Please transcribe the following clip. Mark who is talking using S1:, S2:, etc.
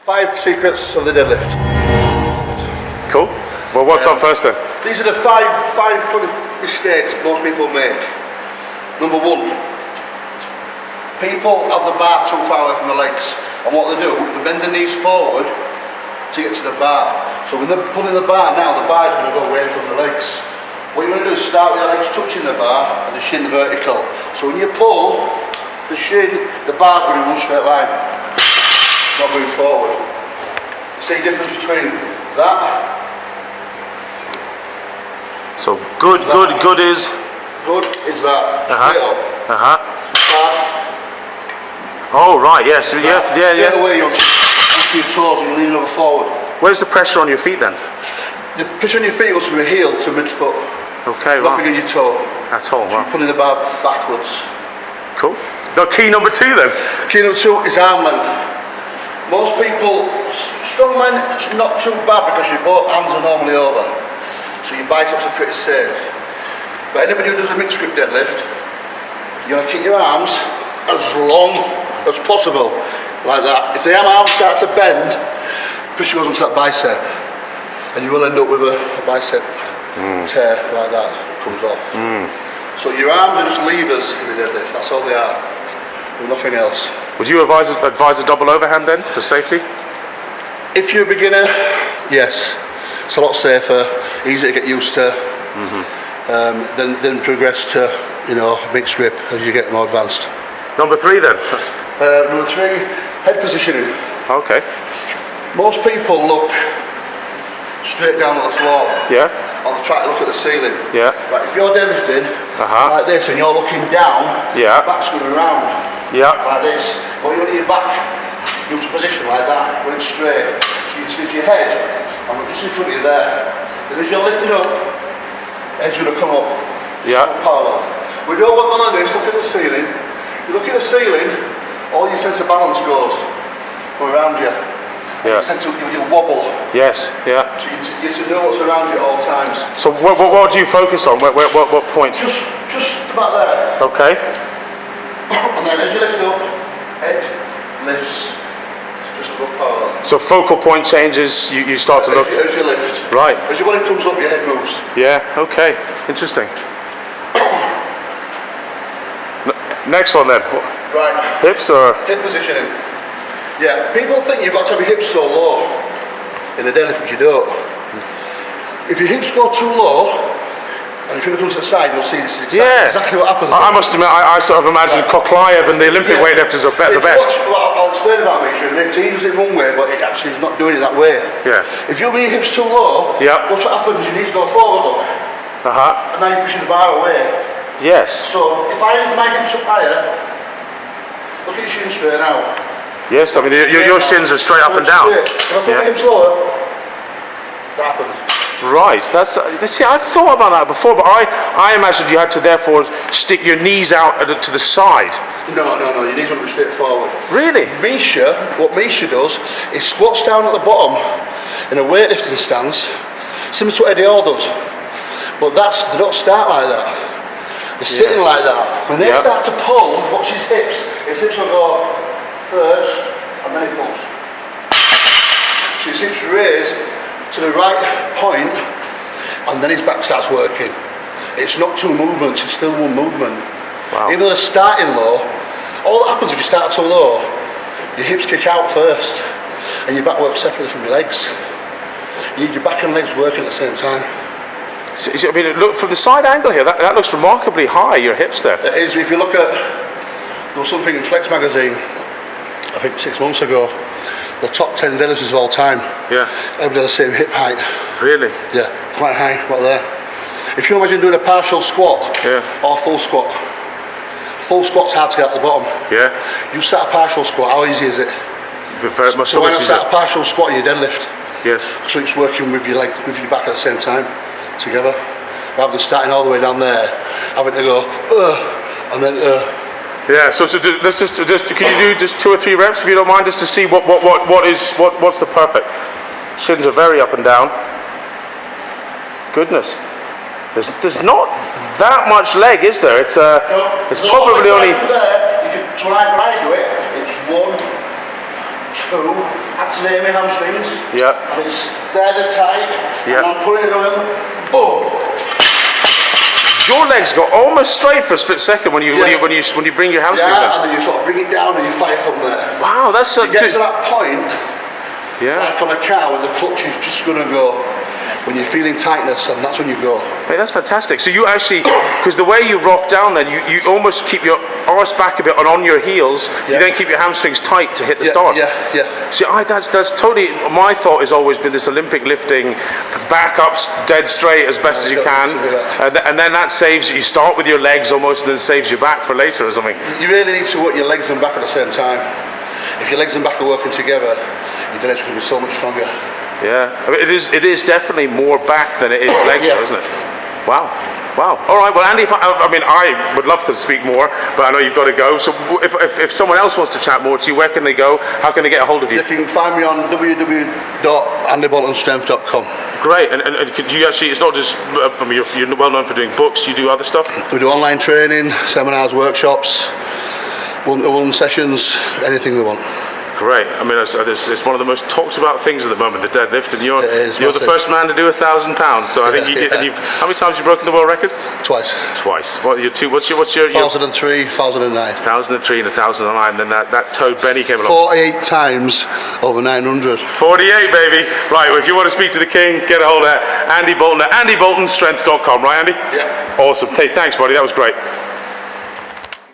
S1: 5 secrets of the deadlift.
S2: Cool. Well, what's up first then?
S1: These are the five kind of mistakes most people make. Number 1, people have the bar too far away from the legs, and what they do, they bend their knees forward to get to the bar. So when they're pulling the bar now, the bar is going to go away from the legs. What you want to do is start with your legs touching the bar and the shin vertical. So when you pull the shin, the bar's going to run straight line, not moving forward. See the difference between that?
S2: So good is?
S1: Good is that, straight up.
S2: Oh right, yes,
S1: Straight away you're onto your toes and you're leaning over forward.
S2: Where's the pressure on your feet then?
S1: The pressure on your feet goes from your heel to midfoot.
S2: Okay,
S1: Nothing in your toe.
S2: That's all,
S1: So you're pulling the bar backwards.
S2: Cool. The key number 2 then?
S1: Key number 2 is arm length. Most people, strongman, it's not too bad because your both hands are normally over. So your biceps are pretty safe. But anybody who does a mixed grip deadlift, you want to keep your arms as long as possible, like that. If the arms start to bend, pressure goes onto that bicep, and you will end up with a bicep tear like that. It comes off. So your arms are just levers in the deadlift. That's all they are. There's nothing else.
S2: Would you advise a double overhand then for safety?
S1: If you're a beginner, yes. It's a lot safer, easier to get used to. Then progress to, mixed grip as you get more advanced.
S2: Number 3 then?
S1: Number 3, head positioning.
S2: Okay.
S1: Most people look straight down at the floor.
S2: Yeah.
S1: Or they try to look at the ceiling.
S2: Yeah.
S1: Right, if you're deadlifting like this and you're looking down,
S2: yeah,
S1: back's going around.
S2: Yeah.
S1: Like this. Or you want your back into position like that, when it's straight. So you lift your head, and just in front of you there. Then as you're lifting up, head's going to come up.
S2: Yeah.
S1: Parallel. We don't want one like this, look at the ceiling. You look at the ceiling, all your sense of balance goes from around you.
S2: Yeah.
S1: You'll wobble.
S2: Yes, yeah.
S1: So you have to know what's around you at all times.
S2: So what do you focus on? What point?
S1: Just about there.
S2: Okay.
S1: And then as you lift up, head lifts just above parallel.
S2: So focal point changes, you start to look.
S1: As you lift.
S2: Right.
S1: As your body comes up, your head moves.
S2: Yeah, okay. Interesting. Next one then.
S1: Right.
S2: Hips or?
S1: Hip positioning. Yeah, people think you've got to have your hips so low in a deadlift, but you don't. If your hips go too low, and if you look to the side, you'll see this is exactly what happens.
S2: I must admit, I sort of imagine Koklayev and the Olympic weightlifters are the best.
S1: I'll explain about Misha. He does it one way, but he actually is not doing it that way.
S2: Yeah.
S1: If you bring your hips too low, what's what happens? Your knees go forward, look. And now you're pushing the bar away.
S2: Yes.
S1: So if I lift my hips up higher, look at your shins straight out.
S2: Yes, I mean your shins are straight up and down.
S1: If I put my hips lower, that happens.
S2: Right, see, I've thought about that before, but I imagined you had to therefore stick your knees out to the side.
S1: No, your knees won't be straight forward.
S2: Really?
S1: What Misha does is squats down at the bottom in a weightlifting stance, similar to what Eddie Hall does. But they don't start like that. They're sitting like that. When they start to pull, watch his hips will go first, and then he pulls. So his hips raise to the right point, and then his back starts working. It's not 2 movements, it's still 1 movement.
S2: Wow.
S1: Even though they're starting low, all that happens if you start too low, your hips kick out first, and your back works separately from your legs. You need your back and legs working at the same time.
S2: I mean, look from the side angle here, that looks remarkably high, your hips there.
S1: It is. If you look at, there was something in Flex magazine, I think 6 months ago, the top 10 deadlifters of all time. Yeah. Everybody has the same hip height.
S2: Really?
S1: Yeah, quite high, right there. If you imagine doing a partial squat or full squat, full squat's hard to get at the bottom. Yeah. You start a partial squat, how easy is it? So why not start a partial squat in your deadlift? Yes. So it's working with your leg, with your back at the same time, together. Rather than starting all the way down there, having to go, and then,
S2: Yeah, so let's just can you do just 2 or 3 reps if you don't mind, just to see what's the perfect. Shins are very up and down. Goodness, there's not that much leg, is there? It's probably only.
S1: There, you can try and do it. It's 1, 2, activate my hamstrings.
S2: Yeah.
S1: And it's they're the tight.
S2: Yeah.
S1: And I'm putting it on, boom.
S2: Your legs got almost straight for a split second when you bring your hamstrings
S1: Yeah,
S2: down.
S1: and then you sort of bring it down and you fight from there.
S2: Wow, that's so.
S1: You get to that point,
S2: Yeah.
S1: like on a car, when the clutch is just going to go. When you're feeling tightness, and that's when you go.
S2: Hey, that's fantastic. So you actually, because the way you rock down, then you almost keep your arse back a bit and on your heels.
S1: Yeah.
S2: You then keep your hamstrings tight to hit the start.
S1: Yeah.
S2: See, that's totally. My thought has always been this Olympic lifting, back up dead straight as best as you can, and then that saves you. You start with your legs almost, and then saves you back for later or something.
S1: You really need to work your legs and back at the same time. If your legs and back are working together, your deadlift's going to be so much stronger.
S2: Yeah, I mean, it is definitely more back than it is legs,
S1: Yeah.
S2: isn't it? Wow. All right. Well, Andy, I would love to speak more, but I know you've got to go. So, if someone else wants to chat more to you, where can they go? How can they get a hold of you?
S1: You can find me on www.andyboltonstrength.com.
S2: Great. And could you actually? It's not just. I mean, you're well known for doing books. You do other stuff.
S1: We do online training, seminars, workshops, one-to-one sessions, anything they want.
S2: Great. I mean, it's one of the most talked about things at the moment, the deadlift, and you're the
S1: massive.
S2: first man to do 1,000 pounds. So I think how many times have you broken the world record?
S1: Twice.
S2: What are your two? What's your
S1: 1003, 1009.
S2: 1003 and 1009. Then that Toad Benny came along.
S1: 48 times over 900.
S2: 48, baby. Right. Well, if you want to speak to the king, get a hold of Andy Bolton at andyboltonstrength.com. Right, Andy?
S1: Yeah.
S2: Awesome. Hey, thanks, buddy. That was great.